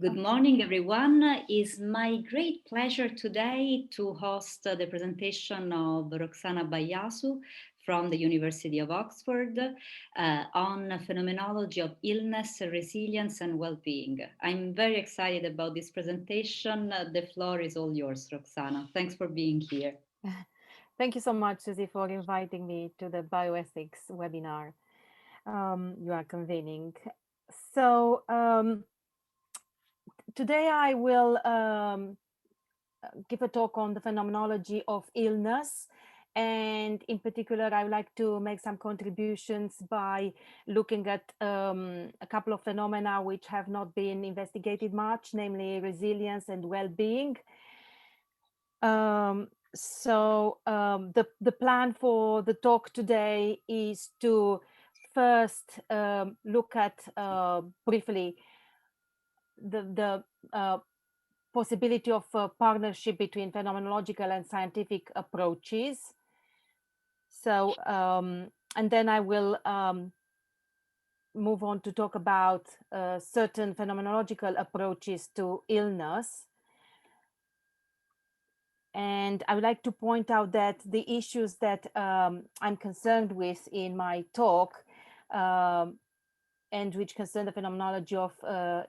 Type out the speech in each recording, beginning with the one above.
Good morning, everyone. It's my great pleasure today to host the presentation of Roxana Baiasu from the University of Oxford on phenomenology of illness, resilience, and well-being. I'm very excited about this presentation. The floor is all yours, Roxana. Thanks for being here. Thank you so much, Susie, for inviting me to the bioethics webinar you are convening. So today I will give a talk on the phenomenology of illness. And in particular, I would like to make some contributions by looking at a couple of phenomena which have not been investigated much, namely resilience and well-being. The plan for the talk today is to first look at briefly the possibility of a partnership between phenomenological and scientific approaches. And then I will move on to talk about certain phenomenological approaches to illness. And I would like to point out that the issues that I'm concerned with in my talk and which concern the phenomenology of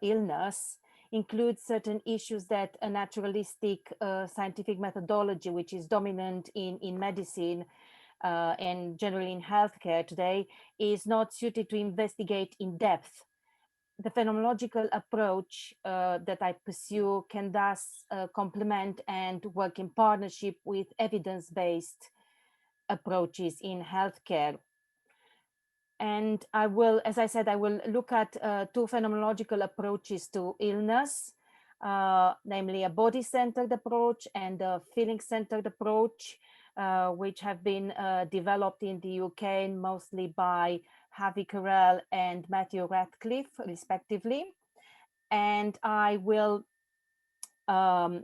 illness include certain issues that a naturalistic scientific methodology, which is dominant in medicine and generally in healthcare today, is not suited to investigate in depth. The phenomenological approach that I pursue can thus complement and work in partnership with evidence-based approaches in healthcare. And I will, as I said, I will look at two phenomenological approaches to illness, namely a body-centered approach and a feeling-centered approach, which have been developed in the UK mostly by Harvey Carell and Matthew Radcliffe, respectively. And I will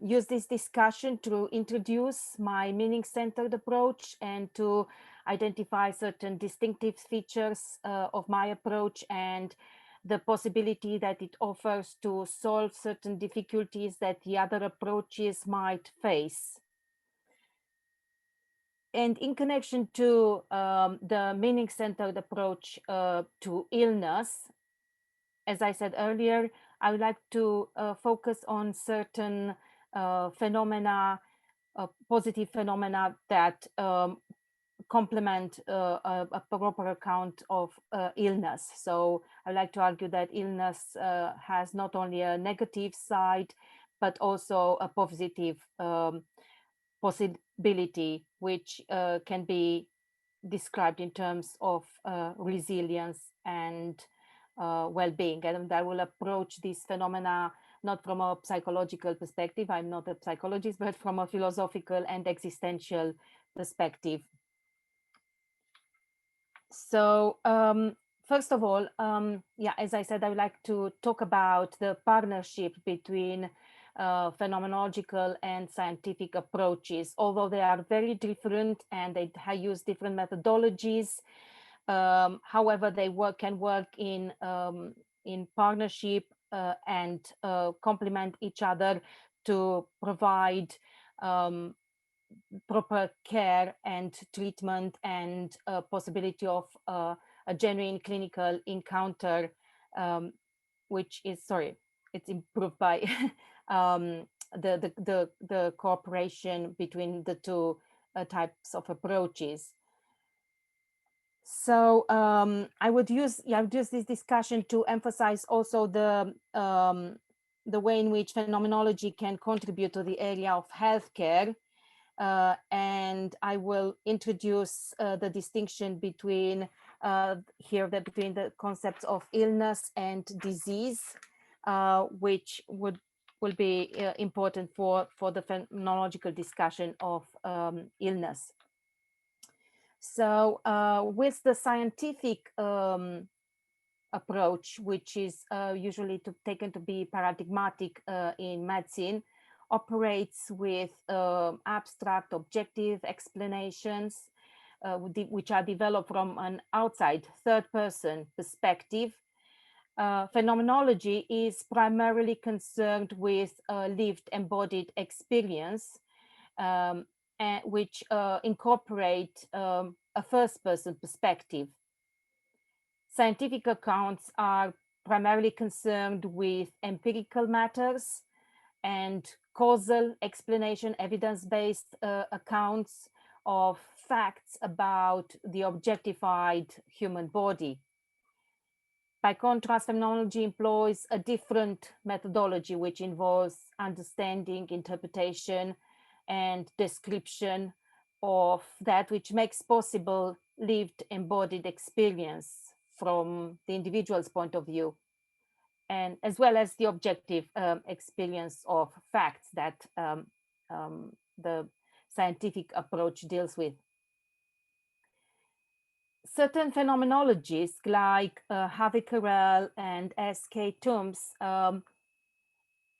use this discussion to introduce my meaning-centered approach and to identify certain distinctive features of my approach and the possibility that it offers to solve certain difficulties that the other approaches might face. And in connection to the meaning-centered approach to illness, as I said earlier, I would like to focus on certain phenomena, positive phenomena that complement a proper account of illness. So I like to argue that illness has not only a negative side, but also a positive possibility, which can be described in terms of resilience and well-being. And I will approach these phenomena not from a psychological perspective. I'm not a psychologist, but from a philosophical and existential perspective. So first of all, as I said, I would like to talk about the partnership between phenomenological and scientific approaches. Although they are very different and they use different methodologies, however, they can work in partnership and complement each other to provide proper care and treatment and possibility of a genuine clinical encounter, which is, it's improved by the cooperation between the two types of approaches. So I would use this discussion to emphasize also the way in which phenomenology can contribute to the area of healthcare. And I will introduce the distinction between between the concepts of illness and disease, which will be important for the phenomenological discussion of illness. So with the scientific approach, which is usually taken to be paradigmatic in medicine, operates with abstract objective explanations, which are developed from an outside third person perspective. Phenomenology is primarily concerned with lived embodied experience, um, which incorporate a first person perspective. Scientific accounts are primarily concerned with empirical matters and causal explanation, evidence based accounts of facts about the objectified human body. By contrast, phenomenology employs a different methodology which involves understanding, interpretation, and description of that which makes possible lived embodied experience from the individual's point of view, and as well as the objective experience of facts that the scientific approach deals with. Certain phenomenologists like Harvey Carell and S.K. Toombs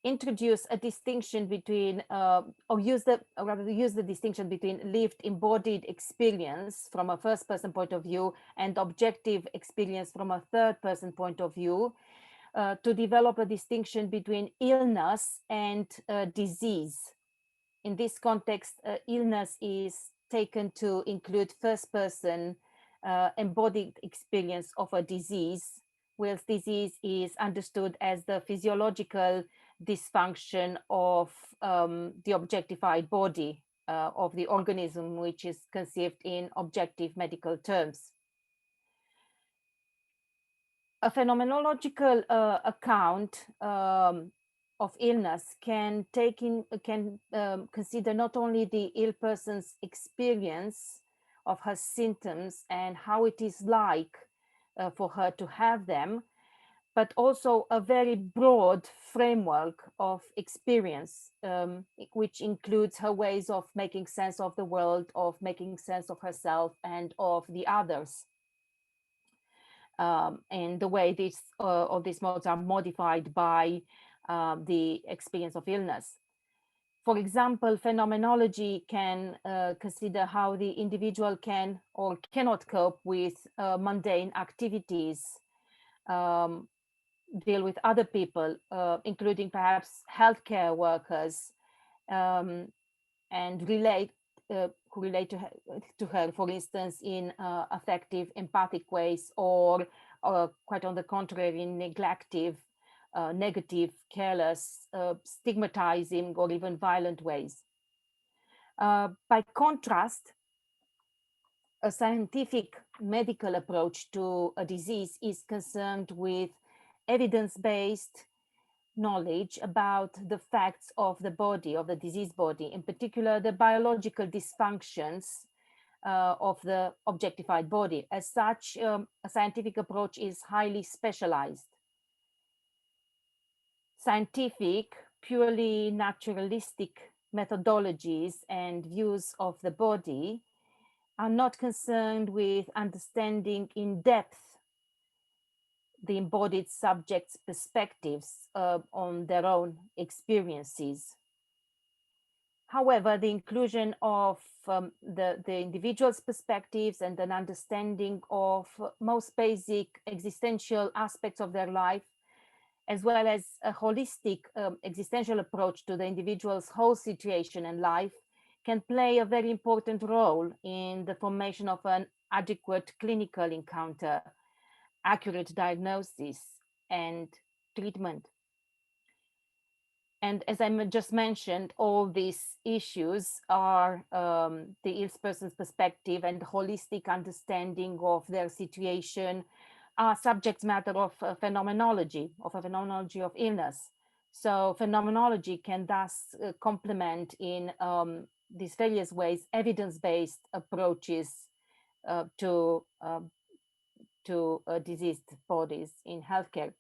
introduce a distinction between, or use the distinction between lived embodied experience from a first person point of view and objective experience from a third person point of view, to develop a distinction between illness and disease. In this context, illness is taken to include first person embodied experience of a disease, whilst disease is understood as the physiological dysfunction of the objectified body of the organism, which is conceived in objective medical terms. A phenomenological account of illness can consider not only the ill person's experience of her symptoms and how it is like for her to have them, but also a very broad framework of experience, which includes her ways of making sense of the world, of making sense of herself and of the others. And the way all these modes are modified by the experience of illness. For example, phenomenology can consider how the individual can or cannot cope with mundane activities, um, deal with other people, including perhaps healthcare workers, um, and who relate to her, for instance, in affective, empathic ways, or quite on the contrary, in neglective, negative, careless, stigmatizing, or even violent ways. By contrast, a scientific medical approach to a disease is concerned with evidence-based knowledge about the facts of the body, of the disease body, in particular the biological dysfunctions of the objectified body. As such, a scientific approach is highly specialized. Scientific, purely naturalistic methodologies and views of the body are not concerned with understanding in depth the embodied subjects' perspectives on their own experiences. However, the inclusion of the individual's perspectives and an understanding of most basic existential aspects of their life, as well as a holistic existential approach to the individual's whole situation and life, can play a very important role in the formation of an adequate clinical encounter, accurate diagnosis, and treatment. And as I just mentioned, all these issues are the ill person's perspective and holistic understanding of their situation are subject matter of phenomenology, of a phenomenology of illness. So phenomenology can thus complement in these various ways evidence-based approaches to diseased bodies in healthcare.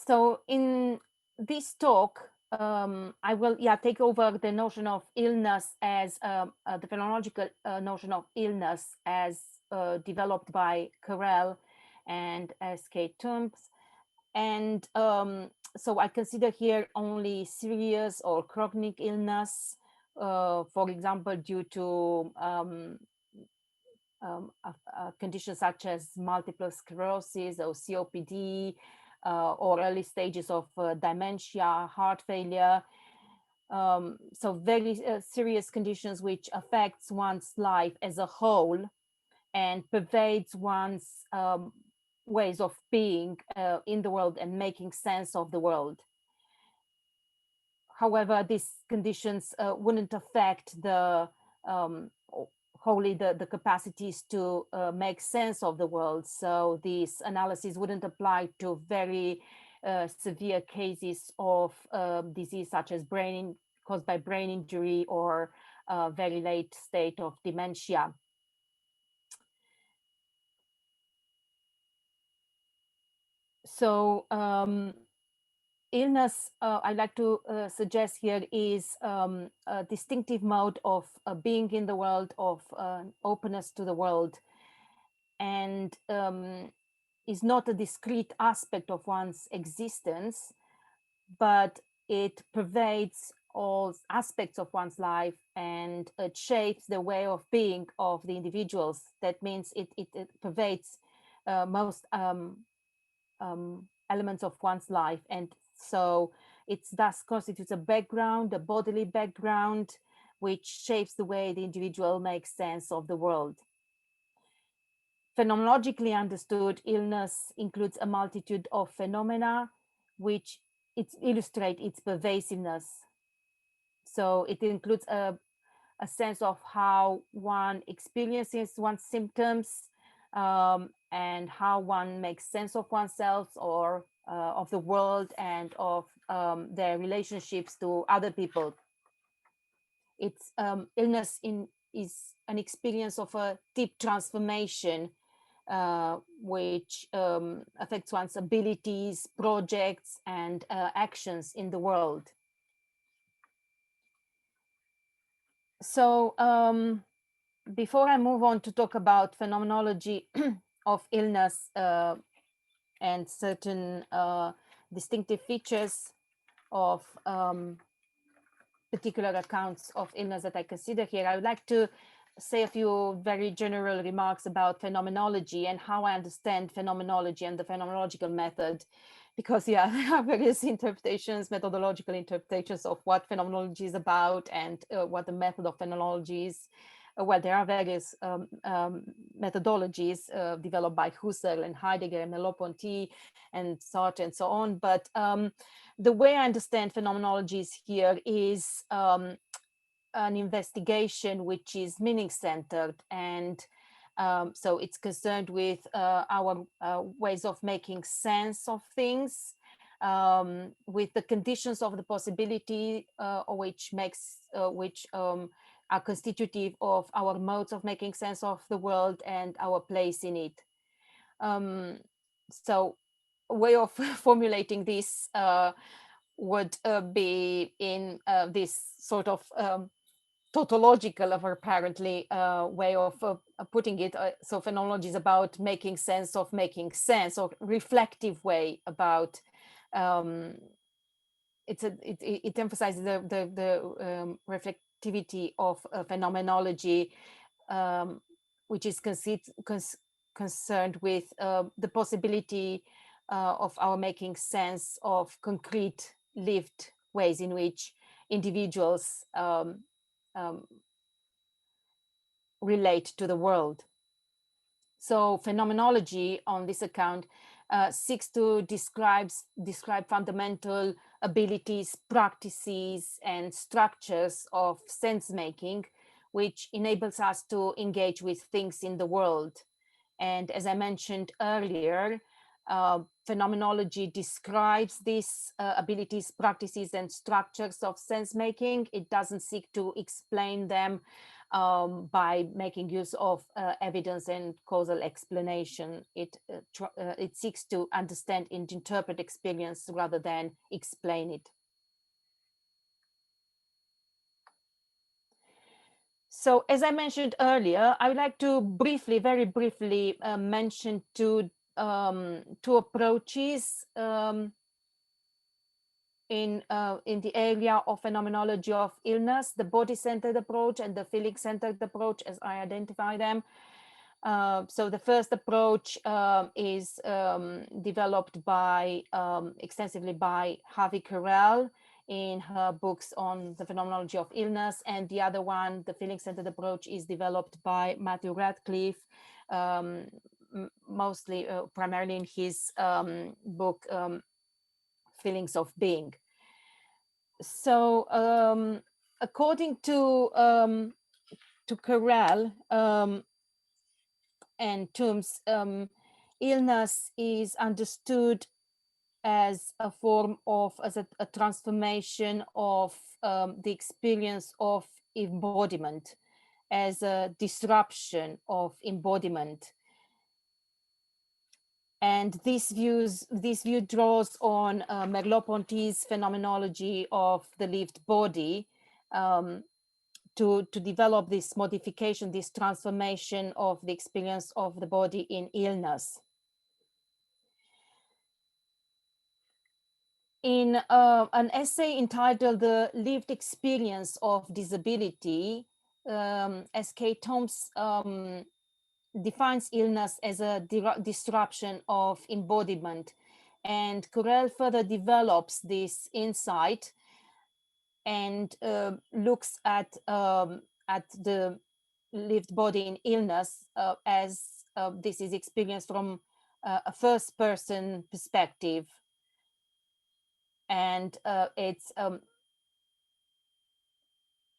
So in this talk, I will take over the notion of illness as the phenomenological notion of illness as developed by Carell and S.K. Toombs. And so I consider here only serious or chronic illness, for example, due to conditions such as multiple sclerosis or COPD, or early stages of dementia, heart failure. So very serious conditions which affects one's life as a whole and pervades one's ways of being in the world and making sense of the world. However, these conditions wouldn't affect the wholly the capacities to make sense of the world. So this analysis wouldn't apply to very severe cases of disease such as caused by brain injury or very late state of dementia. So illness, I'd like to suggest here, is a distinctive mode of being in the world, of openness to the world, and is not a discrete aspect of one's existence, but it pervades all aspects of one's life, and it shapes the way of being of the individuals. That means it pervades most elements of one's life, and so it thus constitutes a background, a bodily background, which shapes the way the individual makes sense of the world. Phenomenologically understood, illness includes a multitude of phenomena which illustrate its pervasiveness. So it includes a sense of how one experiences one's symptoms, and how one makes sense of oneself or of the world and of their relationships to other people. It's is an experience of a deep transformation, which affects one's abilities, projects, and actions in the world. So before I move on to talk about phenomenology of illness and certain distinctive features of particular accounts of illness that I consider here, I would like to say a few very general remarks about phenomenology and how I understand phenomenology and the phenomenological method. Because, yeah, there are various interpretations, methodological interpretations of what phenomenology is about and what the method of phenomenology is. Well, there are various methodologies developed by Husserl and Heidegger and Merleau-Ponty and Sartre and so on. But the way I understand phenomenology here is an investigation which is meaning-centered, and so it's concerned with our ways of making sense of things, with the conditions of the possibility, which are constitutive of our modes of making sense of the world and our place in it. So a way of formulating this would be in this sort of tautological, of apparently way of putting it. So phenomenology is about making sense of making sense, or reflective way about it emphasizes the reflectivity of phenomenology, which is concerned with the possibility of our making sense of concrete lived ways in which individuals relate to the world. So phenomenology, on this account, seeks to describe fundamental abilities, practices, and structures of sense making, which enables us to engage with things in the world. And as I mentioned earlier, phenomenology describes these abilities, practices, and structures of sense making. It doesn't seek to explain them by making use of evidence and causal explanation. It seeks to understand and interpret experience rather than explain it. So, as I mentioned earlier, I would like to very briefly, mention two approaches in the area of phenomenology of illness: the body-centered approach and the feeling-centered approach, as I identify them. So the first approach is developed extensively by Harvey Carell in her books on the phenomenology of illness, and the other one, the feeling-centered approach, is developed by Matthew Radcliffe, um, mostly, primarily in his book Feelings of Being. So according to Carell, and Toombs, illness is understood as a form of, as a transformation of the experience of embodiment, as a disruption of embodiment. And this view draws on Merleau-Ponty's phenomenology of the lived body, to develop this modification, this transformation of the experience of the body in illness. In an essay entitled "The Lived Experience of Disability," S.K. Thoms defines illness as a disruption of embodiment, and Carell further develops this insight and looks at the lived body in illness as this is experienced from a first-person perspective, and it's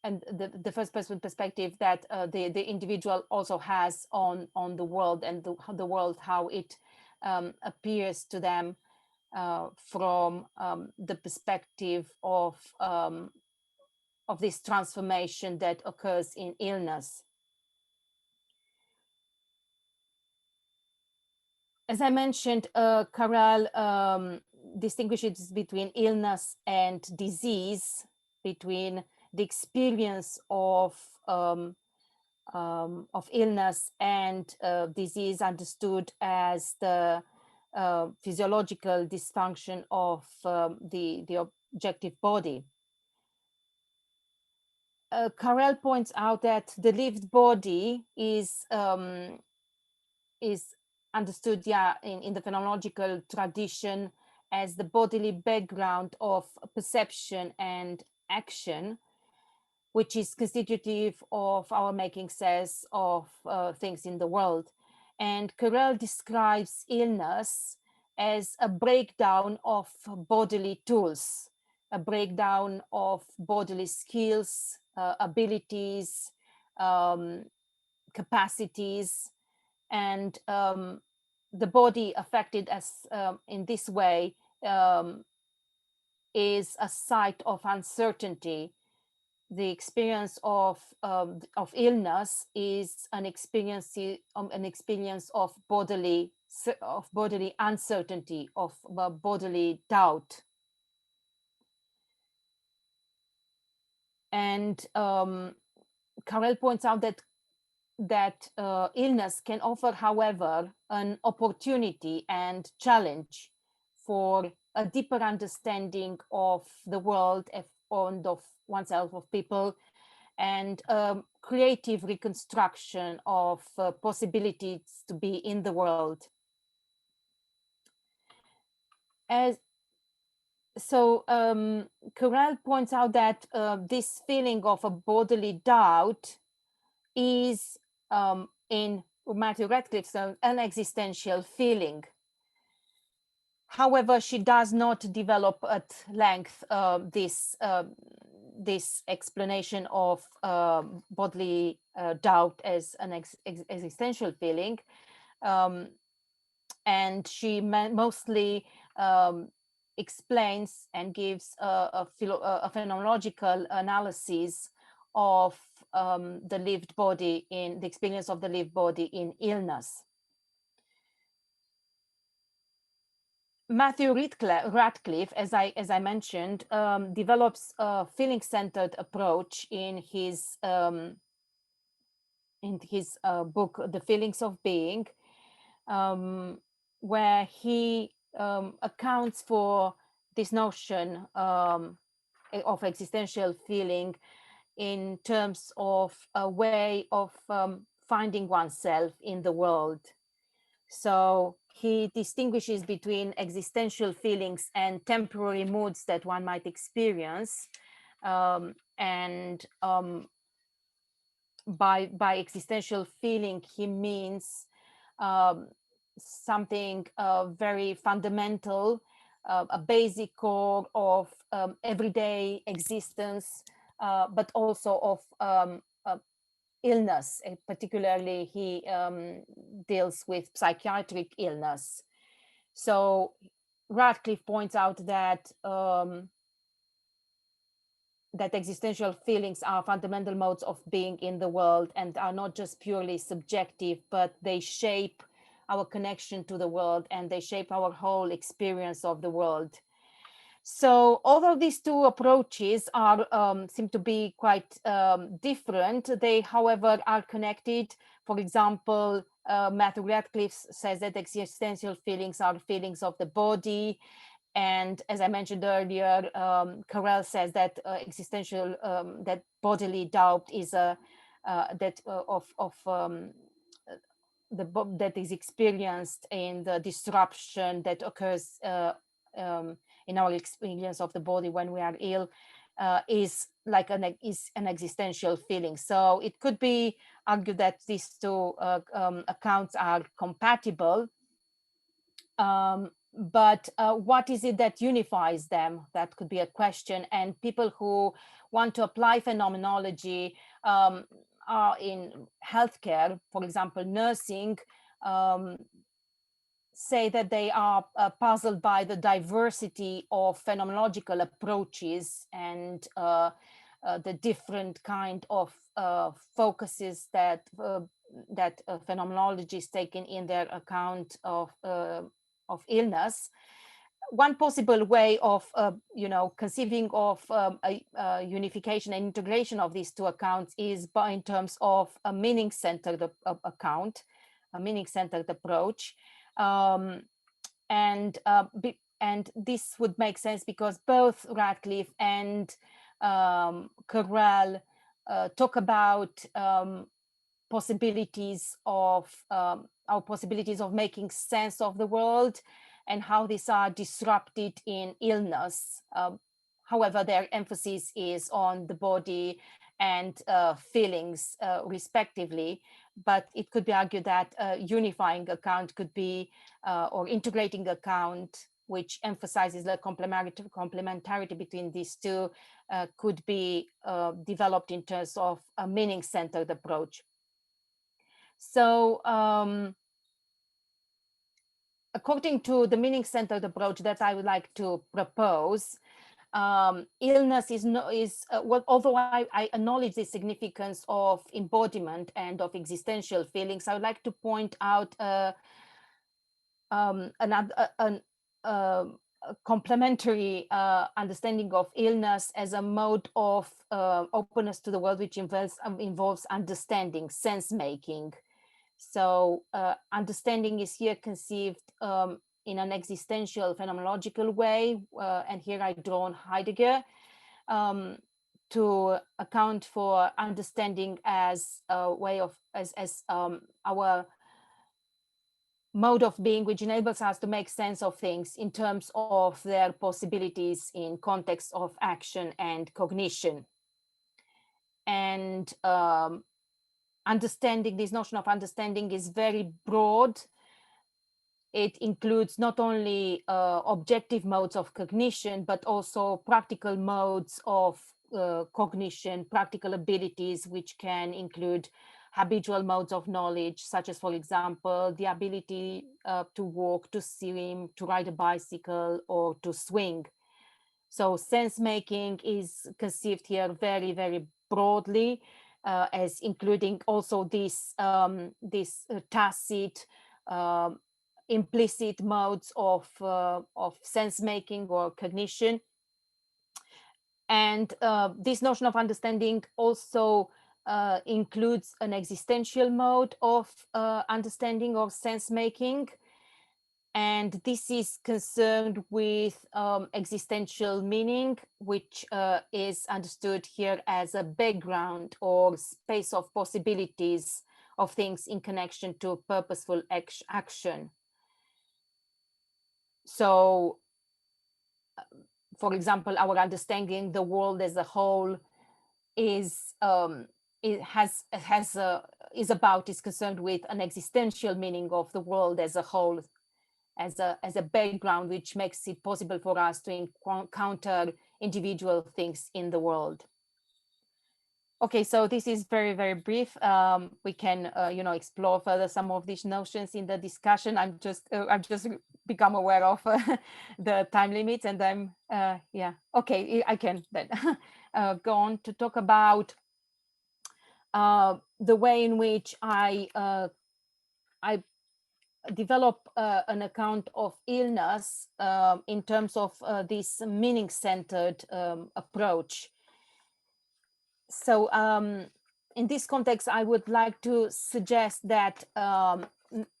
and the first-person perspective that the individual also has on the world, and the world, how it appears to them from the perspective of this transformation that occurs in illness. As I mentioned, Carell distinguishes between illness and disease, between the experience of illness and disease understood as the physiological dysfunction of the objective body. Carell points out that the lived body is understood, in the phenomenological tradition, as the bodily background of perception and action, which is constitutive of our making sense of things in the world. And Carell describes illness as a breakdown of bodily tools, a breakdown of bodily skills, abilities, capacities, and the body affected as in this way is a site of uncertainty. The experience of illness is an experience of bodily uncertainty, of bodily doubt. And Carell points out that illness can offer, however, an opportunity and challenge for a deeper understanding of the world and of oneself, of people, and creative reconstruction of possibilities to be in the world. Carell points out that this feeling of a bodily doubt is in Matthew Radcliffe's an existential feeling. However, she does not develop at length this explanation of bodily doubt as an existential feeling, and she mostly explains and gives a phenomenological analysis of the lived body, in the experience of the lived body in illness. Matthew Radcliffe, as I mentioned, develops a feeling-centered approach in his book, The Feelings of Being, where he accounts for this notion of existential feeling in terms of a way of finding oneself in the world. So he distinguishes between existential feelings and temporary moods that one might experience. And by existential feeling, he means um, something very fundamental, a basic core of everyday existence, but also of illness. Particularly, he deals with psychiatric illness. So Radcliffe points out that existential feelings are fundamental modes of being in the world and are not just purely subjective, but they shape our connection to the world and they shape our whole experience of the world. So although these two approaches are seem to be quite different, they, however, are connected. For example, Matthew Radcliffe says that existential feelings are feelings of the body. And as I mentioned earlier, Carell says that existential, that bodily doubt is a that of that is experienced in the disruption that occurs in our experience of the body when we are ill, is like is an existential feeling. So it could be argued that these two accounts are compatible. But what is it that unifies them? That could be a question. And people who want to apply phenomenology are in healthcare, for example, nursing, um, say that they are puzzled by the diversity of phenomenological approaches and the different kind of focuses that phenomenology is taken in their account of illness. One possible way of conceiving of a unification and integration of these two accounts is by in terms of a meaning-centered account, a meaning-centered approach. um, and this would make sense because both Radcliffe and Carell talk about possibilities of our possibilities of making sense of the world and how these are disrupted in illness. However, their emphasis is on the body and feelings, respectively. But it could be argued that a unifying account could be, or integrating account, which emphasizes the complementarity between these two, could be developed in terms of a meaning-centered approach. So according to the meaning-centered approach that I would like to propose, illness is well, although I acknowledge the significance of embodiment and of existential feelings, I would like to point out another a complementary understanding of illness as a mode of openness to the world, which involves understanding, sense making. So understanding is here conceived in an existential phenomenological way, and here I draw on Heidegger to account for understanding as a way of as our mode of being, which enables us to make sense of things in terms of their possibilities in context of action and cognition. And understanding, this notion of understanding is very broad. It includes not only objective modes of cognition, but also practical modes of cognition, practical abilities, which can include habitual modes of knowledge, such as, for example, the ability to walk, to swim, to ride a bicycle, or to swing. So sense making is conceived here very, very broadly, as including also this tacit, implicit modes of sense making or cognition. And this notion of understanding also includes an existential mode of understanding or sense making. And this is concerned with existential meaning, which is understood here as a background or space of possibilities of things in connection to purposeful action. So, for example, our understanding the world as a whole is is concerned with an existential meaning of the world as a whole, as a background, which makes it possible for us to encounter individual things in the world. Okay, so this is very, very brief. We can, explore further some of these notions in the discussion. I've just become aware of the time limits, and I'm, yeah, okay, I can then go on to talk about the way in which I develop an account of illness in terms of this meaning-centered approach. So in this context, I would like to suggest that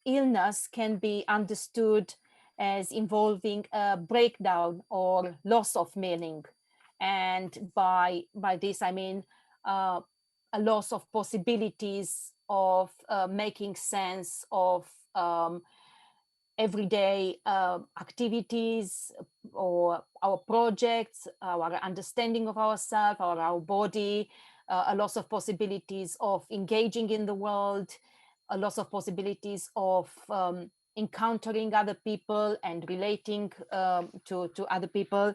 illness can be understood as involving a breakdown or loss of meaning. And by this, I mean a loss of possibilities of making sense of everyday activities or our projects, our understanding of ourselves, or our body, a loss of possibilities of engaging in the world, a loss of possibilities of encountering other people and relating to other people.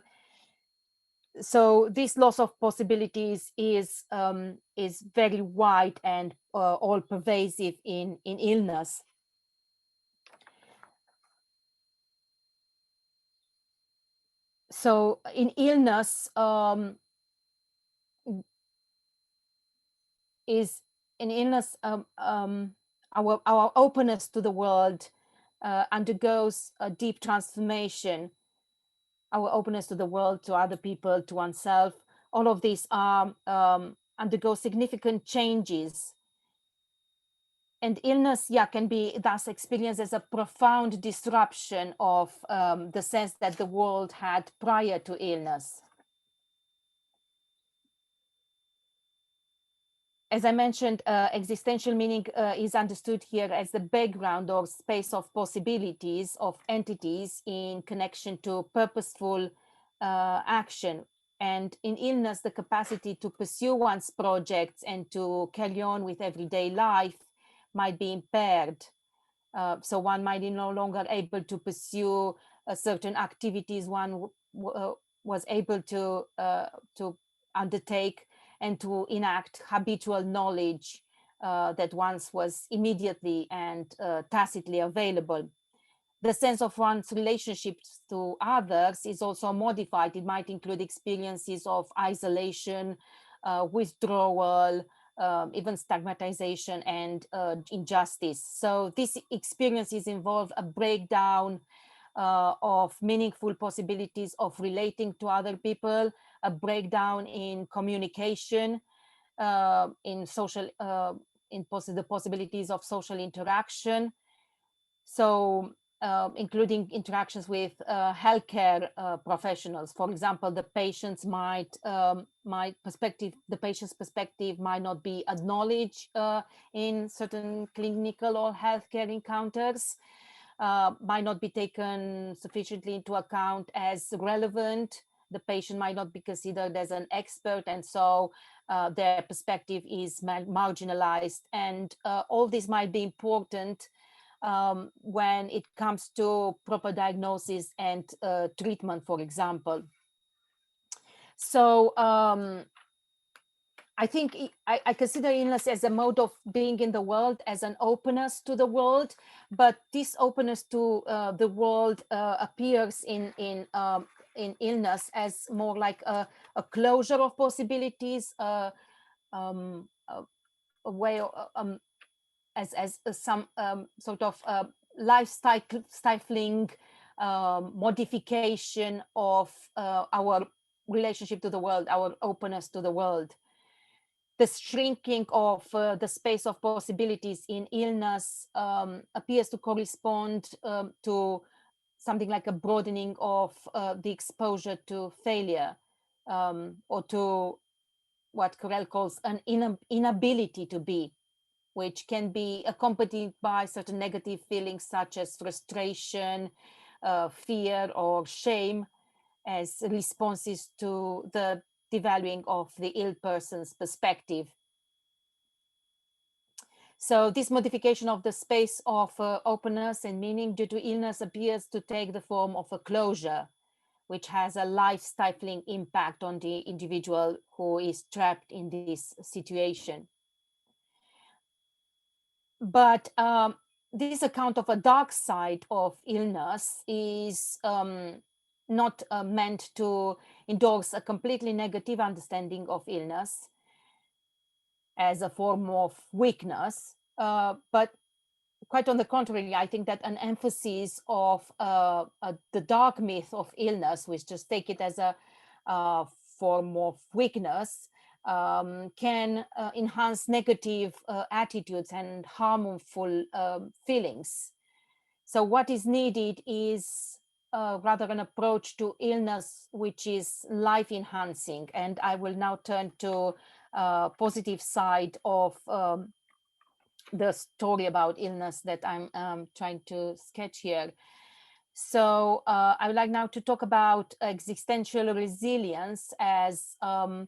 So this loss of possibilities is very wide and all pervasive in illness. So in illness, our openness to the world undergoes a deep transformation. Our openness to the world, to other people, to oneself, all of these undergo significant changes. And illness, can be thus experienced as a profound disruption of the sense that the world had prior to illness. As I mentioned, existential meaning is understood here as the background or space of possibilities of entities in connection to purposeful action. And in illness, the capacity to pursue one's projects and to carry on with everyday life might be impaired. So one might be no longer able to pursue certain activities one was able to undertake and to enact habitual knowledge that once was immediately and tacitly available. The sense of one's relationships to others is also modified. It might include experiences of isolation, withdrawal, even stigmatization and injustice. So these experiences involve a breakdown of meaningful possibilities of relating to other people, a breakdown in communication, in social, the possibilities of social interaction. So including interactions with healthcare professionals. For example, the patient's perspective might not be acknowledged in certain clinical or healthcare encounters, might not be taken sufficiently into account as relevant. The patient might not be considered as an expert, and so their perspective is marginalized. And all this might be important when it comes to proper diagnosis and treatment, for example. So I think I consider illness as a mode of being in the world, as an openness to the world, but this openness to the world appears in illness as more like a closure of possibilities, a way of, as some sort of lifestyle stifling modification of our relationship to the world, our openness to the world. The shrinking of the space of possibilities in illness appears to correspond to something like a broadening of the exposure to failure, or to what Carell calls an inability to be. which can be accompanied by certain negative feelings such as frustration, fear, or shame as responses to the devaluing of the ill person's perspective. So this modification of the space of openness and meaning due to illness appears to take the form of a closure, which has a life-stifling impact on the individual who is trapped in this situation. But this account of a dark side of illness is not meant to endorse a completely negative understanding of illness as a form of weakness, but quite on the contrary, I think that an emphasis of the dark myth of illness, which just take it as a form of weakness, can enhance negative attitudes and harmful feelings. So what is needed is rather an approach to illness which is life enhancing. And I will now turn to positive side of the story about illness that I'm trying to sketch here. So I would like now to talk about existential resilience as an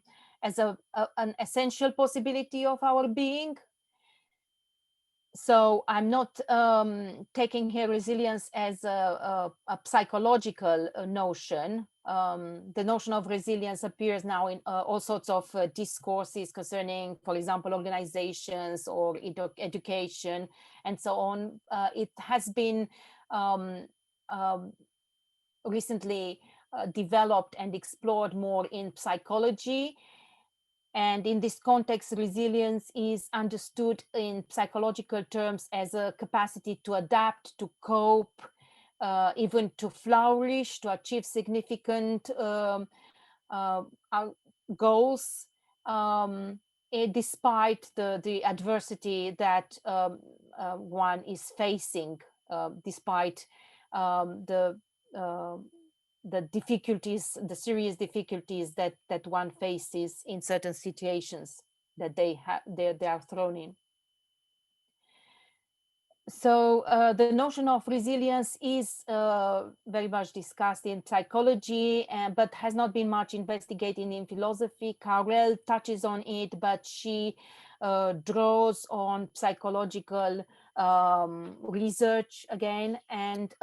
essential possibility of our being. So I'm not taking here resilience as a psychological notion. The notion of resilience appears now in all sorts of discourses concerning, for example, organizations or education and so on. It has been um, um, recently developed and explored more in psychology. And in this context, resilience is understood in psychological terms as a capacity to adapt, to cope, even to flourish, to achieve significant uh, goals, despite the adversity that one is facing, despite the uh, the difficulties, the serious difficulties that one faces in certain situations that they are thrown in. So the notion of resilience is very much discussed in psychology, but has not been much investigated in philosophy. Carrel touches on it, but she draws on psychological research again. And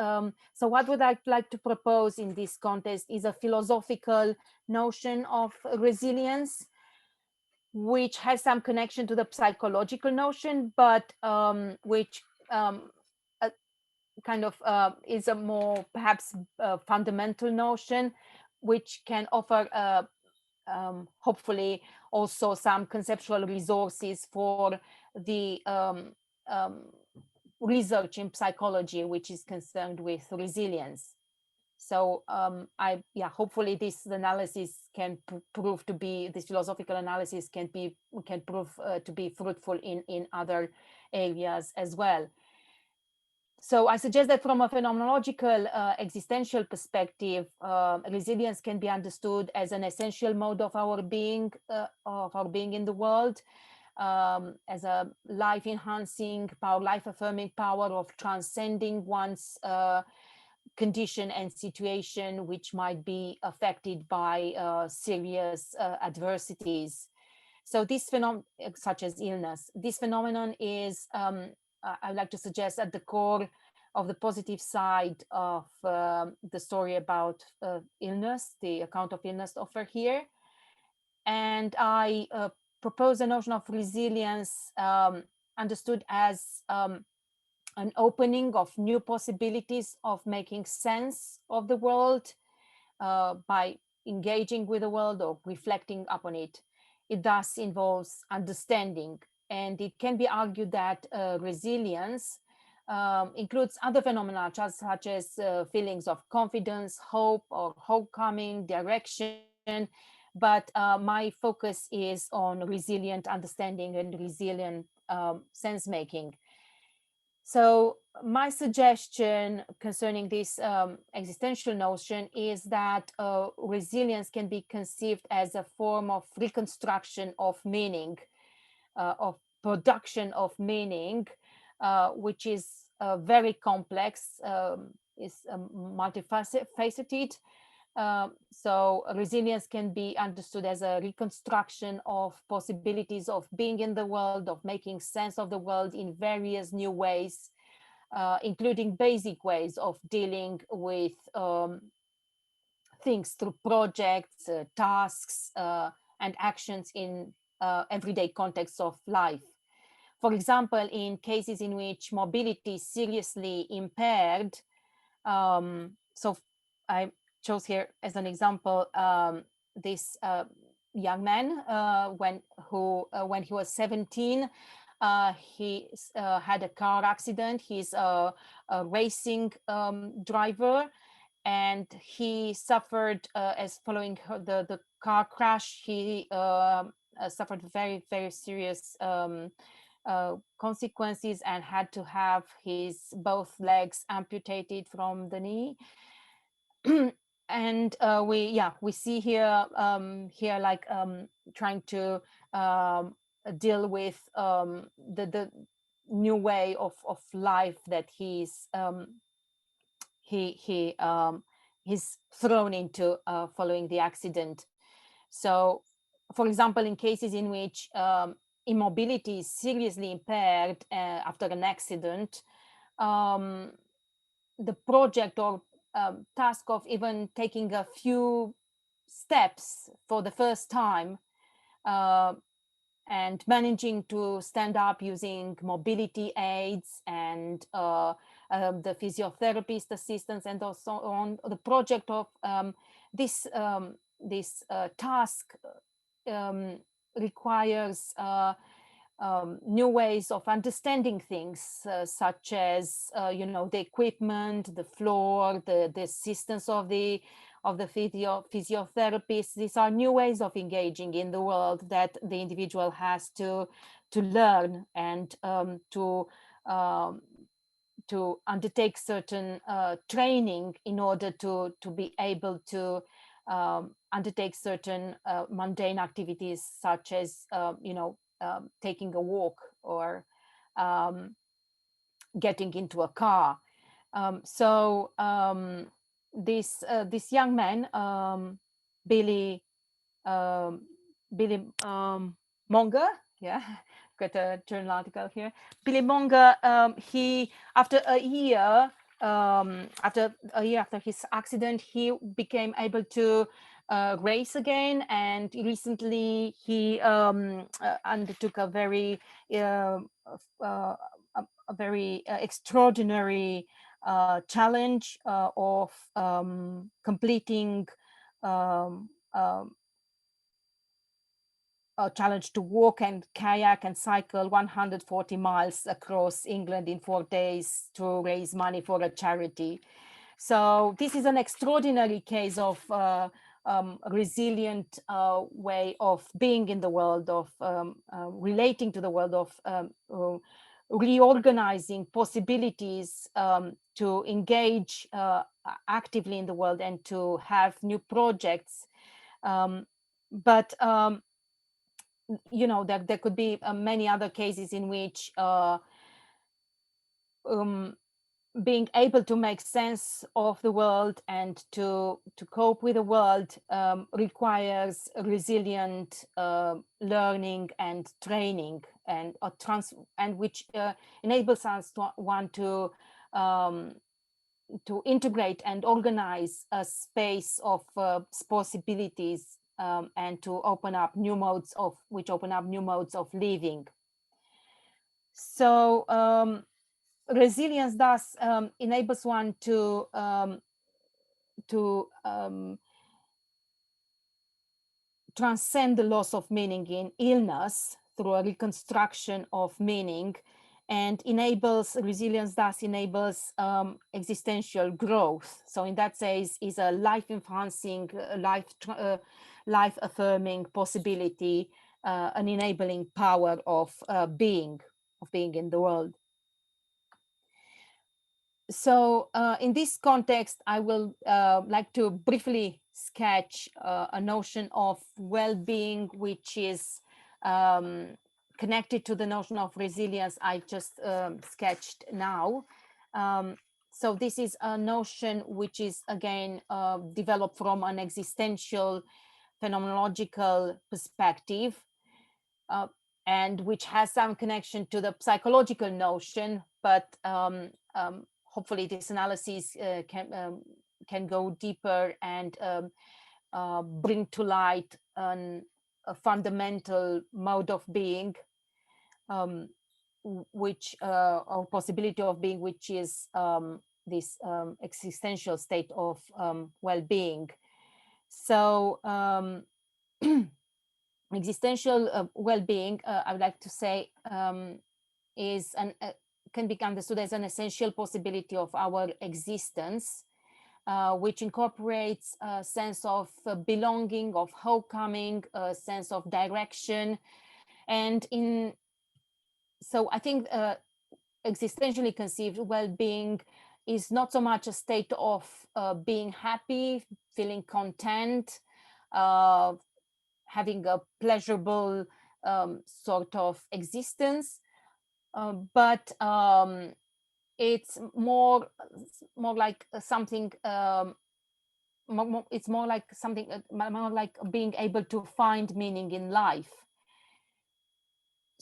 so what would I like to propose in this context is a philosophical notion of resilience, which has some connection to the psychological notion, but which um, uh, kind of is a more perhaps fundamental notion, which can offer hopefully also some conceptual resources for the research in psychology, which is concerned with resilience. So hopefully this analysis can prove to be, this philosophical analysis can prove to be fruitful in other areas as well. So I suggest that from a phenomenological existential perspective, resilience can be understood as an essential mode of our being in the world, as a life enhancing power, life affirming power of transcending one's condition and situation which might be affected by serious adversities. So this phenomenon, such as illness, this phenomenon is, I would like to suggest, at the core of the positive side of the story about illness, the account of illness offered here. And I propose a notion of resilience understood as an opening of new possibilities of making sense of the world by engaging with the world or reflecting upon it. It thus involves understanding, and it can be argued that resilience includes other phenomena such as feelings of confidence, hope, or homecoming, direction. But my focus is on resilient understanding and resilient sense making. So my suggestion concerning this existential notion is that resilience can be conceived as a form of reconstruction of meaning, of production of meaning, which is very complex, is multifaceted. So resilience can be understood as a reconstruction of possibilities of being in the world, of making sense of the world in various new ways, including basic ways of dealing with things through projects, tasks, and actions in everyday contexts of life. For example, in cases in which mobility is seriously impaired, so I chose here as an example this young man when he was 17, he had a car accident. He's a racing driver, and he suffered as following the car crash. He suffered very, very serious consequences and had to have his both legs amputated from the knee. And we see here like trying to deal with the new way of life that he's thrown into following the accident. So, for example, in cases in which immobility is seriously impaired after an accident, the project or task of even taking a few steps for the first time and managing to stand up using mobility aids and the physiotherapist assistance and also on the project of this task requires new ways of understanding things, such as the equipment, the floor, the assistance of the physiotherapist. These are new ways of engaging in the world that the individual has to learn and um, to undertake certain training in order to be able to undertake certain mundane activities, such as taking a walk or getting into a car. This young man, Billy Billy Monger, yeah, got a journal article here. Billy Monger, he after a year after his accident, he became able to race again, and recently he undertook a very a very extraordinary challenge of completing um, um, a challenge to walk and kayak and cycle 140 miles across England in 4 days to raise money for a charity. So this is an extraordinary case of resilient way of being in the world, of relating to the world, of reorganizing possibilities to engage actively in the world and to have new projects. But there could be many other cases in which being able to make sense of the world and to cope with the world requires resilient learning and training, and which enables us to want to integrate and organize a space of possibilities, and to open up new modes of living. So resilience thus enables one to transcend the loss of meaning in illness through a reconstruction of meaning, and resilience thus enables existential growth. So in that sense is a life enhancing, life affirming possibility, an enabling power of being in the world. So in this context, I will like to briefly sketch a notion of well-being, which is connected to the notion of resilience I just sketched now. So this is a notion which is again developed from an existential phenomenological perspective, uh, and which has some connection to the psychological notion, but hopefully this analysis can go deeper and bring to light a fundamental mode of being, um, which or possibility of being, which is this existential state of well-being. So existential well-being, I would like to say, is an can be understood as an essential possibility of our existence, which incorporates a sense of belonging, of homecoming, a sense of direction, and in so I think existentially conceived well-being is not so much a state of being happy, feeling content, uh, having a pleasurable sort of existence, but it's more like something. It's more like something, more like being able to find meaning in life.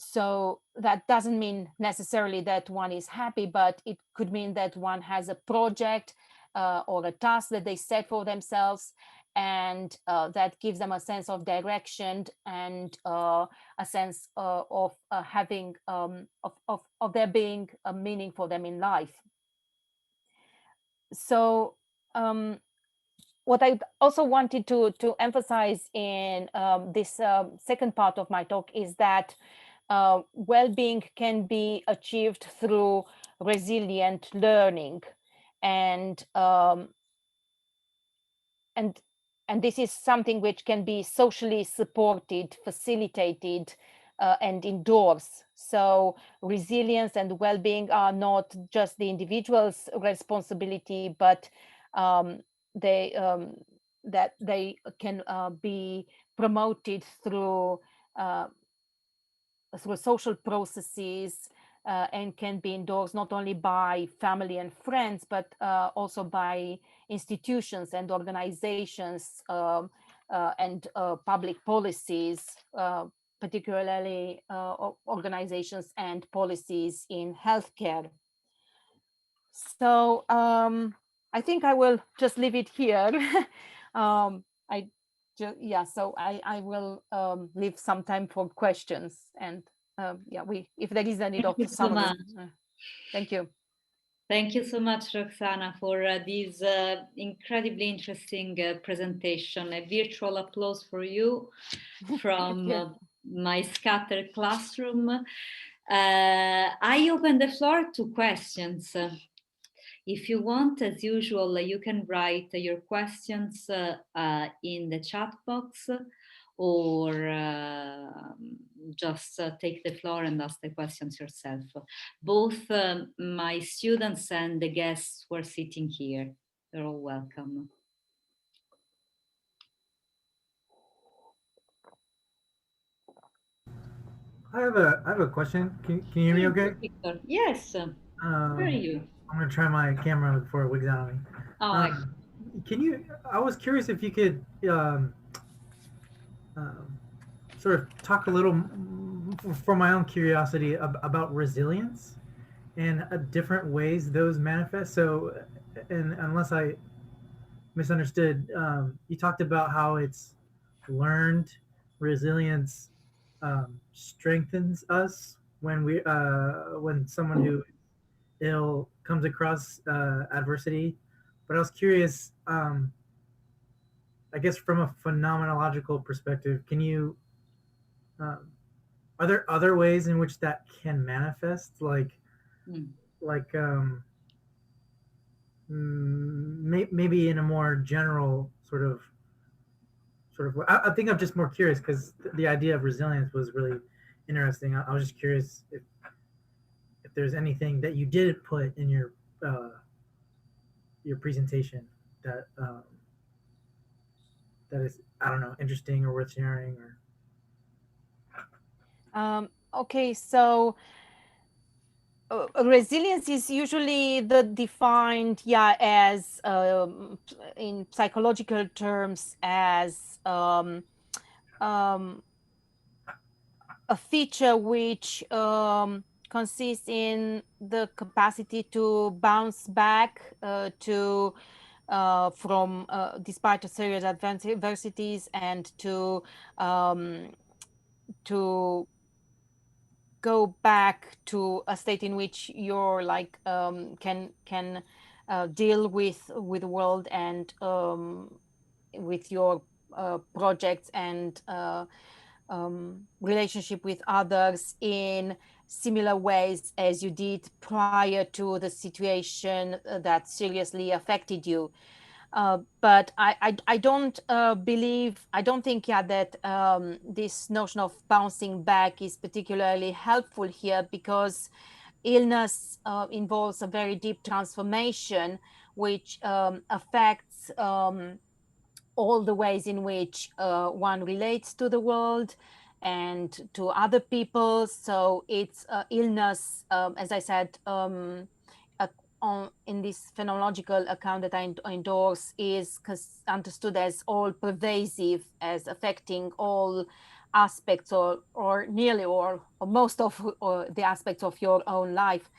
So that doesn't mean necessarily that one is happy, but it could mean that one has a project or a task that they set for themselves, and that gives them a sense of direction and a sense of having of there being a meaning for them in life. So what I also wanted to emphasize in this second part of my talk is that well-being can be achieved through resilient learning, and and and this is something which can be socially supported, facilitated, and endorsed. So resilience and well-being are not just the individual's responsibility, but um, they that they can be promoted uh, through social processes, and can be endorsed not only by family and friends, but also by institutions and organizations, and public policies, particularly organizations and policies in healthcare. So I think I will just leave it here. I yeah, so I will leave some time for questions, and yeah, we if there is a need Thank of you so summary. much. Thank you. Thank you so much, Roxana, for this incredibly interesting presentation. A virtual applause for you Thank from you. my scattered classroom. I open the floor to questions. If you want, as usual, you can write your questions in the chat box, or just take the floor and ask the questions yourself. Both my students and the guests who are sitting here, they're all welcome. I have a question. Can you hear me Please, okay? Victor. Yes. Where are Um, you? I'm gonna try my camera before it wigs out on me. Oh, Um, can you? I was curious if you could um, sort of talk a little, for my own curiosity, about resilience and different ways those manifest. So, and unless I misunderstood, you talked about how it's learned resilience strengthens us when someone who ill comes across adversity. But I was curious, I guess from a phenomenological perspective, can you um, are there other ways in which that can manifest, mm, like maybe in a more general sort of I think I'm just more curious because the idea of resilience was really interesting. I was just curious if there's anything that you didn't put in your presentation that that is, I don't know, interesting or worth sharing or. Okay, so resilience is usually the defined, as in psychological terms as um, a feature which consists in the capacity to bounce back to from despite a serious adversities, and to go back to a state in which you're like can deal with the world, and with your projects and relationship with others in similar ways as you did prior to the situation that seriously affected you. But I don't believe, I don't think, that this notion of bouncing back is particularly helpful here, because illness involves a very deep transformation, which affects all the ways in which one relates to the world and to other people. So it's illness, as I said, in this phenomenological account that I endorse, is understood as all pervasive, as affecting all aspects, or nearly, or most of the aspects of your own life.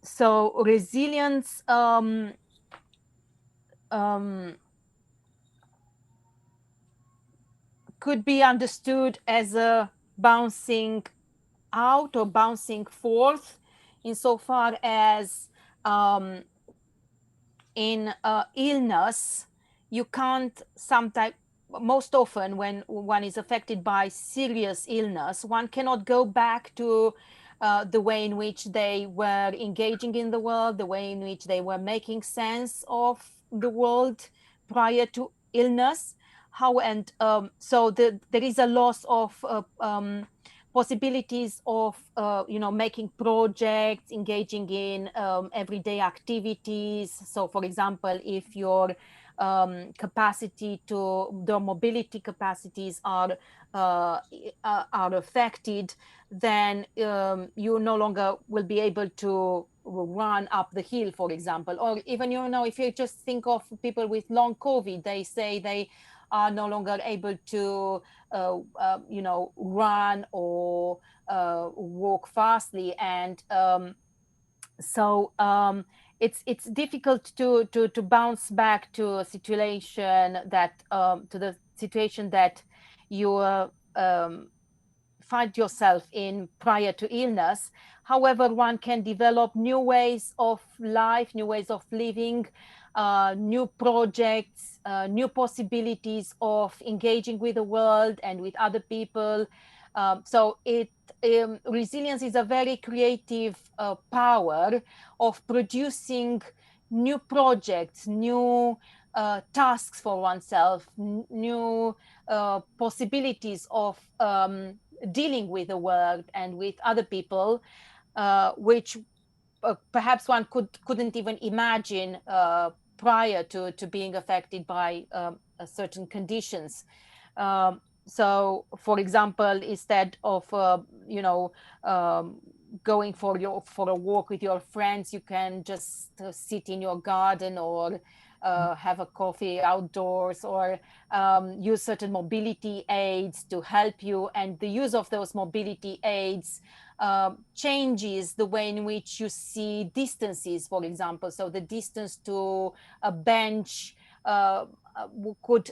So resilience um, could be understood as a bouncing out or bouncing forth, insofar as in illness, you can't sometimes, most often when one is affected by serious illness, one cannot go back to the way in which they were engaging in the world, the way in which they were making sense of the world prior to illness. How and so there is a loss of possibilities of making projects, engaging in everyday activities. So for example, if your capacity to the mobility capacities are affected, then you no longer will be able to run up the hill, for example. Or even, if you just think of people with long COVID, they say they are no longer able to run or walk fastly. And so it's difficult to bounce back to a situation that to the situation that you find yourself in prior to illness. However, one can develop new ways of life, new ways of living, new projects, new possibilities of engaging with the world and with other people. So resilience is a very creative power of producing new projects, new tasks for oneself, new possibilities of dealing with the world and with other people, which perhaps one couldn't even imagine prior to being affected by certain conditions. So, for example, instead of going for a walk with your friends, you can just sit in your garden, or have a coffee outdoors, or use certain mobility aids to help you. And the use of those mobility aids changes the way in which you see distances, for example. So the distance to a bench could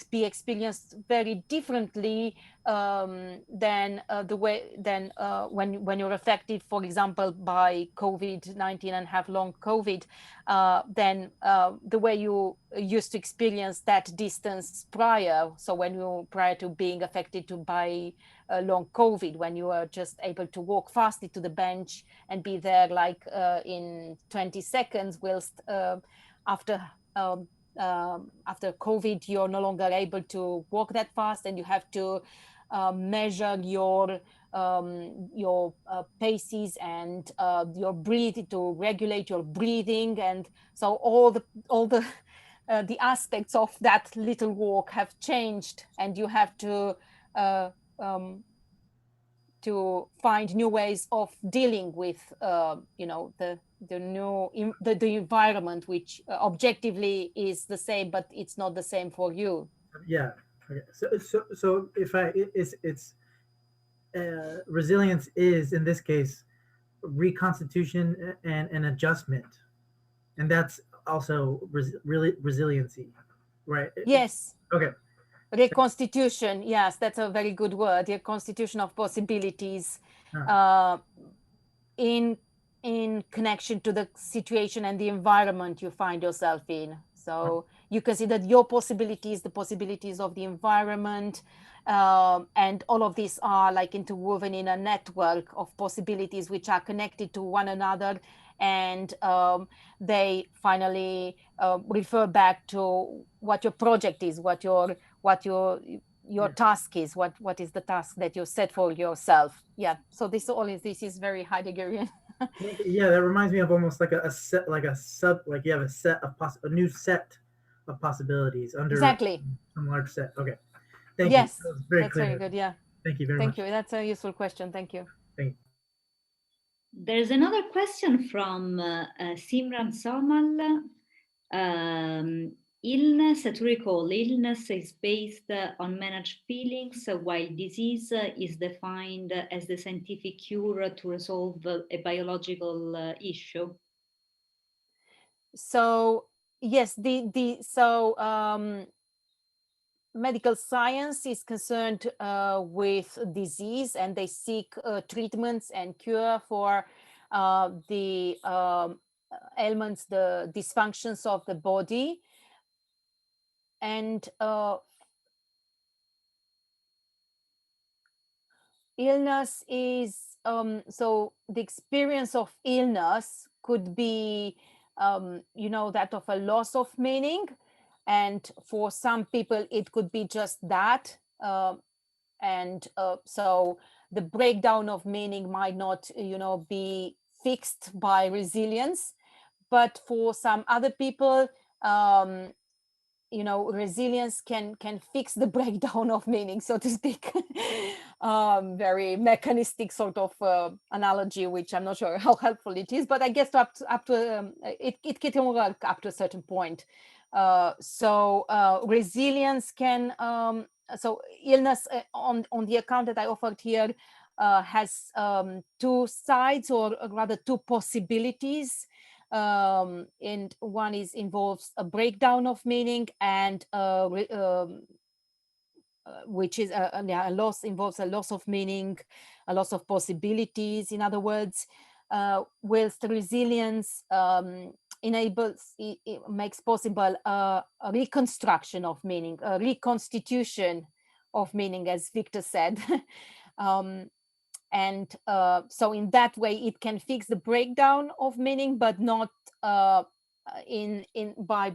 be experienced very differently than when you're affected, for example, by COVID-19 and have long COVID, than the way you used to experience that distance prior. So prior to being affected by long COVID, when you were just able to walk fastly to the bench and be there like in 20 seconds, whilst after after COVID, you're no longer able to walk that fast, and you have to measure your paces and your breathing, to regulate your breathing. And so all the aspects of that little walk have changed, and you have to uh, um, to find new ways of dealing with the new the environment, which objectively is the same, but it's not the same for you. Yeah. Okay. So if it's resilience is in this case reconstitution and an adjustment, and that's also really resiliency, right? Yes. Okay. Reconstitution, yes, that's a very good word. Reconstitution of possibilities Huh. uh, in connection to the situation and the environment you find yourself in. So you consider your possibilities, the possibilities of the environment, and all of these are like interwoven in a network of possibilities which are connected to one another, and they finally refer back to what your project is, what your Yeah. task is, what is the task that you set for yourself. Yeah, so this is very Heideggerian. Yeah, that reminds me of almost like a set, like a sub, like you have a set of a new set of possibilities under Exactly. some large set. Okay, thank you. Yes, That was very that's very clear. good. Yeah, Thank you very thank much. you, that's a useful question. Thank you. Thank you. There's another question from Simran Somal. Illness, to recall, illness is based on managed feelings, while disease is defined as the scientific cure to resolve a biological issue. So yes, medical science is concerned with disease, and they seek treatments and cure for the ailments, the dysfunctions of the body. And illness is so the experience of illness could be that of a loss of meaning, and for some people it could be just that, and so the breakdown of meaning might not be fixed by resilience, but for some other people, um, resilience can fix the breakdown of meaning, so to speak. Very mechanistic sort of analogy, which I'm not sure how helpful it is, but I guess up to it can work up to a certain point. So resilience can so illness, on the account that I offered here, has two sides, or rather two possibilities, and one involves a breakdown of meaning, and which is a loss, involves a loss of meaning, a loss of possibilities, in other words, whilst resilience enables, it makes possible a reconstruction of meaning, a reconstitution of meaning, as Victor said. um, and so in that way it can fix the breakdown of meaning, but not in by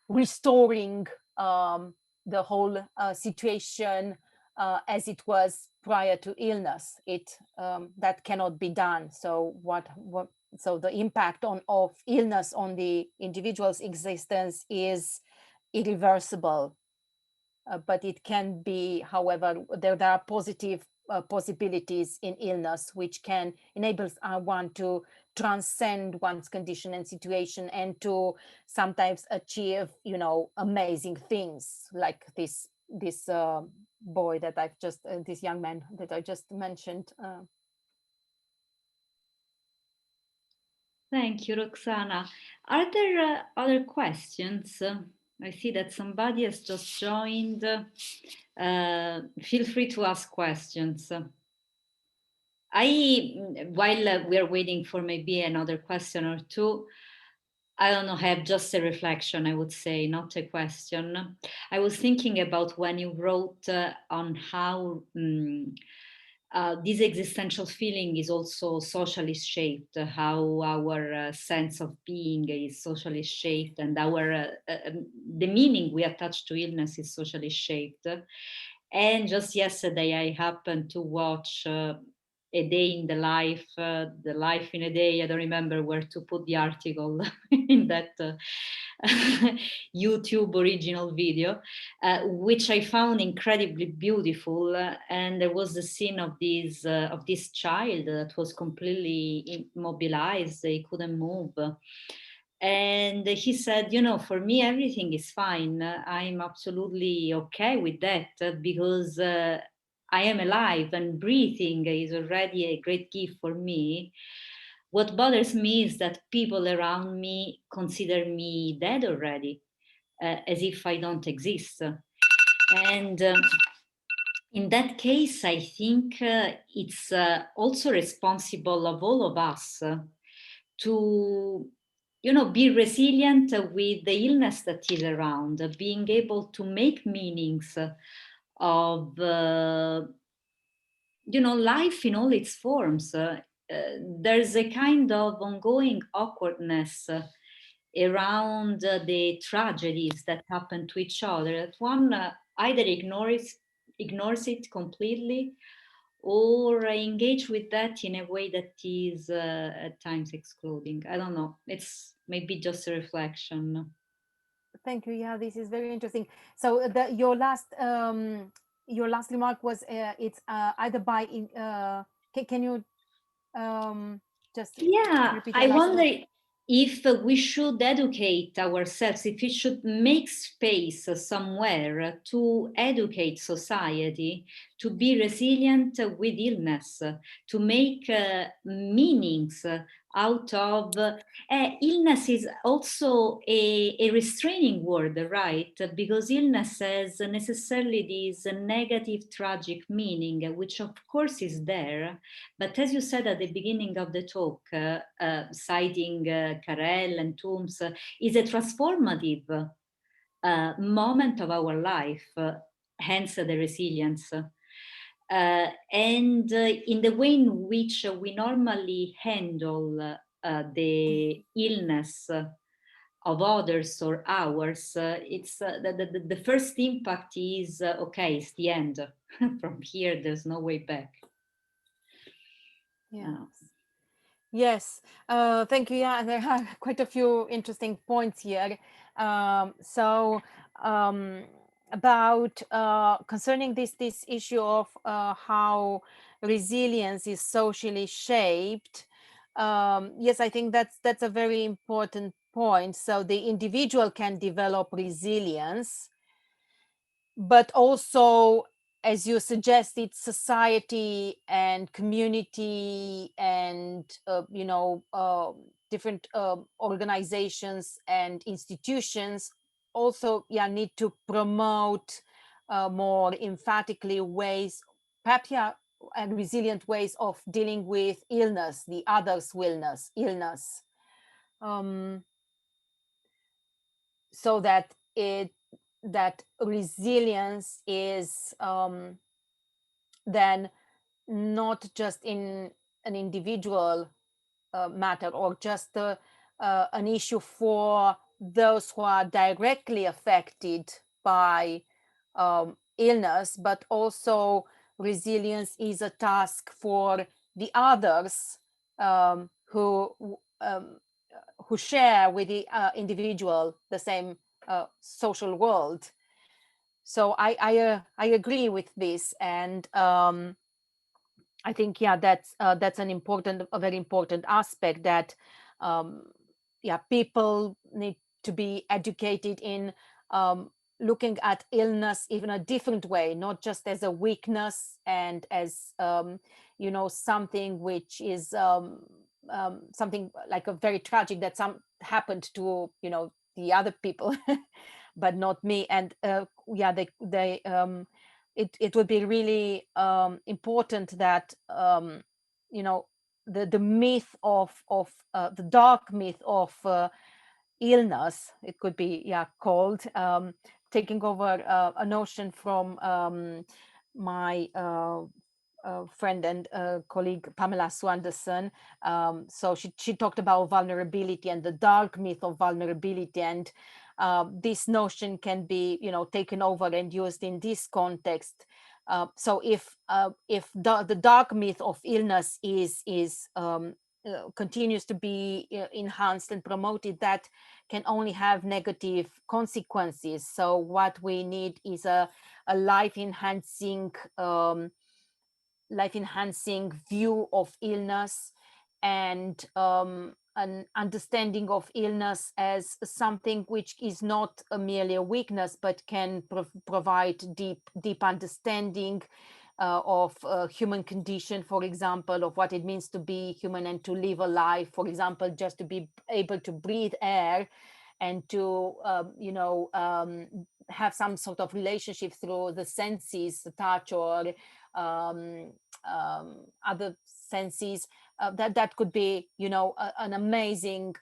restoring the whole situation as it was prior to illness. It that cannot be done. So what so the impact of illness on the individual's existence is irreversible. But it can be, however, there are positive possibilities in illness which can enable one to transcend one's condition and situation, and to sometimes achieve amazing things, like this boy that I've just this young man that I just mentioned. Thank you, Roxana. Are there other questions? I see that somebody has just joined. Feel free to ask questions. While we are waiting for maybe another question or two, I don't know, have just a reflection, I would say, not a question. I was thinking about when you wrote on how this existential feeling is also socially shaped, how our sense of being is socially shaped, and the meaning we attach to illness is socially shaped. And just yesterday, I happened to watch a day in the life in a day. I don't remember where to put the article in that YouTube original video, which I found incredibly beautiful. And there was the scene of this child that was completely immobilized; he couldn't move. And he said, for me, everything is fine. I'm absolutely okay with that because I am alive and breathing is already a great gift for me. What bothers me is that people around me consider me dead already, as if I don't exist. And in that case, I think it's also responsible of all of us to be resilient with the illness that is around, being able to make meanings of life in all its forms. There's a kind of ongoing awkwardness around the tragedies that happen to each other, that one either ignores it completely or engage with that in a way that is at times excluding. I don't know. It's maybe just a reflection. Thank you. Yeah, this is very interesting. So your last remark was it's either by can you just Yeah, repeat your I last wonder remark? if we should educate ourselves, if we should make space somewhere to educate society, to be resilient with illness, to make meanings out of illness is also a restraining word, right? Because illness has necessarily this negative, tragic meaning, which of course is there. But as you said at the beginning of the talk, citing Carell and Toombs, is a transformative moment of our life, hence the resilience. And in the way in which we normally handle the illness of others or ours, it's the first impact is okay, it's the end. From here, there's no way back. Yes. Yes. Thank you. Yeah, there are quite a few interesting points here. So about concerning this issue of how resilience is socially shaped. Yes, I think that's a very important point. So the individual can develop resilience, but also, as you suggested, society and community and different organizations and institutions also need to promote more emphatically ways, perhaps and resilient ways of dealing with illness, the other's illness, so that resilience is then not just in an individual matter or just an issue for those who are directly affected by illness, but also resilience is a task for the others who share with the individual the same social world. So I agree with this, and I think that's a very important aspect that people need to be educated in looking at illness even a different way, not just as a weakness and as something which is something like a very tragic that happened to the other people but not me. And it would be really important that the myth of the dark myth of illness, it could be called, taking over a notion from my friend and colleague Pamela Swanderson. So she talked about vulnerability and the dark myth of vulnerability, and this notion can be taken over and used in this context, So if the dark myth of illness continues to be enhanced and promoted, that can only have negative consequences. So what we need is a life enhancing view of illness, and an understanding of illness as something which is not merely a weakness, but can provide deep understanding of human condition, for example, of what it means to be human and to live a life, for example, just to be able to breathe air and to have some sort of relationship through the senses, the touch, or um, other senses. That could be, an amazing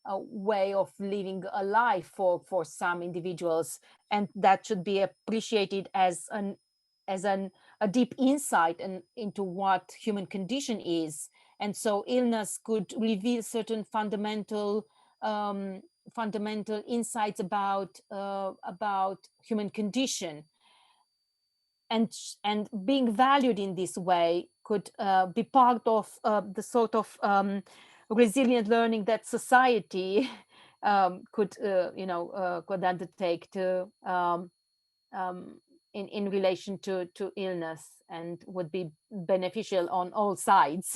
way of living a life for some individuals, and that should be appreciated as a deep insight into what human condition is. And so illness could reveal certain fundamental insights about human condition, and being valued in this way could be part of the sort of resilient learning that society could undertake to in relation to illness, and would be beneficial on all sides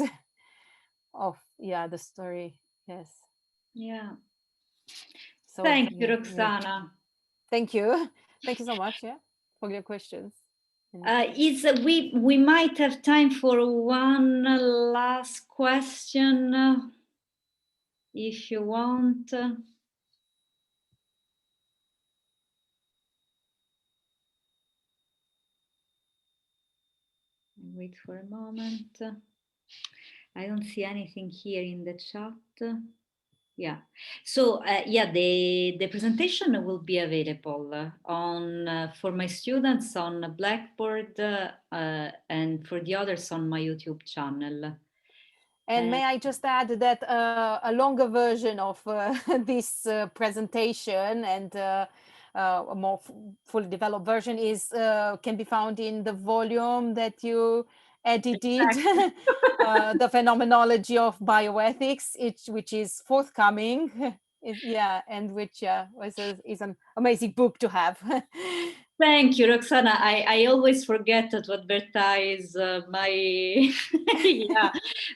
of the story. Yes. Yeah. So Thank you, yeah. Roxana. Thank you. Thank you so much, for your questions. We might have time for one last question, if you want. Wait for a moment. I don't see anything here in the chat. Yeah. So the presentation will be available on for my students on Blackboard, and for the others on my YouTube channel. And may I just add that a longer version of this presentation, and a more fully developed version can be found in the volume that you edited, Exactly. The Phenomenology of Bioethics, which is forthcoming. And which is an amazing book to have. Thank you, Roxana. I always forget to advertise my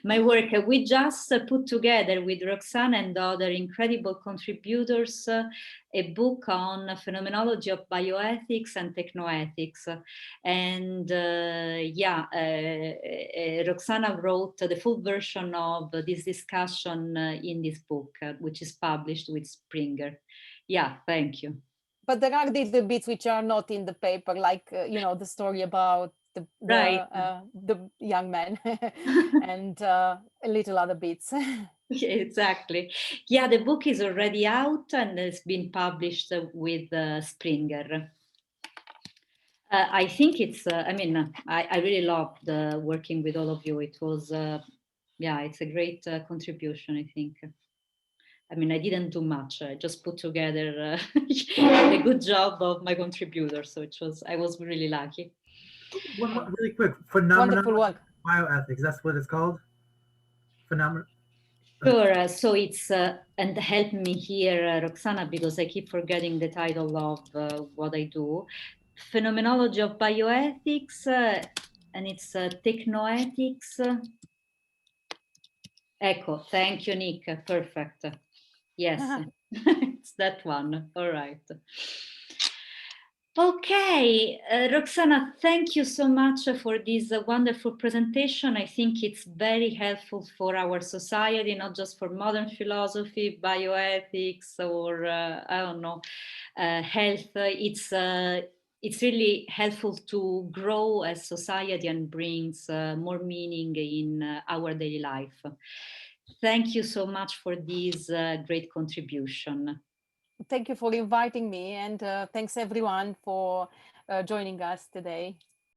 my work. We just put together with Roxana and other incredible contributors a book on phenomenology of bioethics and technoethics. And Roxana wrote the full version of this discussion in this book, which is published with Springer. Yeah, thank you. But there are little bits which are not in the paper, like the story about Right. the young man and little other bits. Yeah, exactly. Yeah, the book is already out and it's been published with Springer. I think it's, I really loved working with all of you. It was, it's a great contribution, I think. I mean, I didn't do much. I just put together the good job of my contributors. So I was really lucky. One more, really quick, Wonderful phenomenological work. bioethics. That's what it's called. Phenomenon. Sure. So it's, and help me here, Roxana, because I keep forgetting the title of what I do. Phenomenology of Bioethics, and it's Technoethics. Ecco, thank you, Nick. Perfect. Yes, it's that one. All right. Okay, Roxana, thank you so much for this wonderful presentation. I think it's very helpful for our society, not just for modern philosophy, bioethics, or I don't know, health. It's really helpful to grow as society and brings more meaning in our daily life. Thank you so much for this great contribution. Thank you for inviting me, and thanks everyone for joining us today.